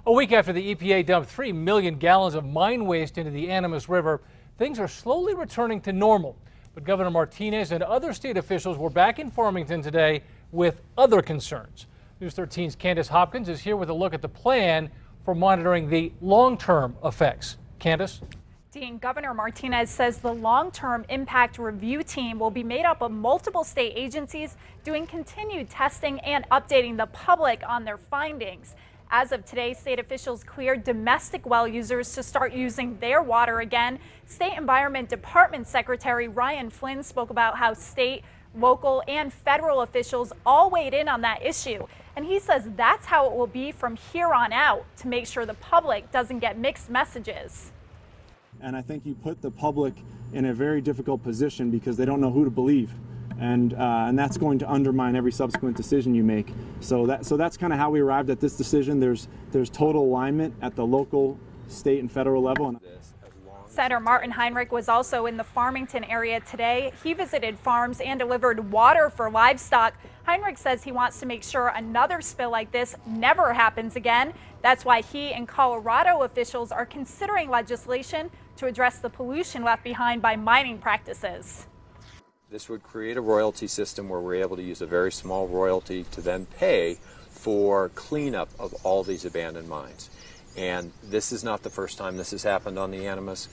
A week after the EPA dumped 3 million gallons of mine waste into the Animas River, things are slowly returning to normal. But Governor Martinez and other state officials were back in Farmington today with other concerns. News 13's Candace Hopkins is here with a look at the plan for monitoring the long-term effects. Candace? Dean, Governor Martinez says the long-term impact review team will be made up of multiple state agencies doing continued testing and updating the public on their findings. As of today, state officials cleared domestic well users to start using their water again. State Environment Department Secretary Ryan Flynn spoke about how state, local, and federal officials all weighed in on that issue. And he says that's how it will be from here on out to make sure the public doesn't get mixed messages. And I think you put the public in a very difficult position because they don't know who to believe. And that's going to undermine every subsequent decision you make. So that's kind of how we arrived at this decision. There's total alignment at the local, state, and federal level. Senator Martin Heinrich was also in the Farmington area today. He visited farms and delivered water for livestock. Heinrich says he wants to make sure another spill like this never happens again. That's why he and Colorado officials are considering legislation to address the pollution left behind by mining practices. This would create a royalty system where we're able to use a very small royalty to then pay for cleanup of all these abandoned mines. And this is not the first time this has happened on the Animas.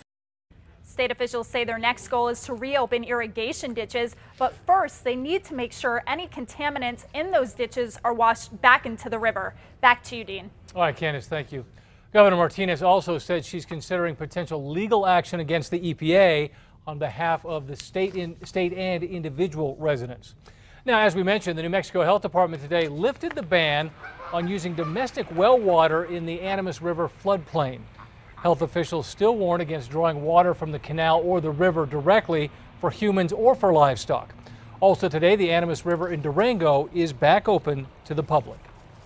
State officials say their next goal is to reopen irrigation ditches, but first they need to make sure any contaminants in those ditches are washed back into the river. Back to you, Dean. All right, Candace, thank you. Governor Martinez also said she's considering potential legal action against the EPA on behalf of the state and individual residents. Now, as we mentioned, the New Mexico Health Department today lifted the ban on using domestic well water in the Animas River floodplain. Health officials still warn against drawing water from the canal or the river directly for humans or for livestock. Also today, the Animas River in Durango is back open to the public.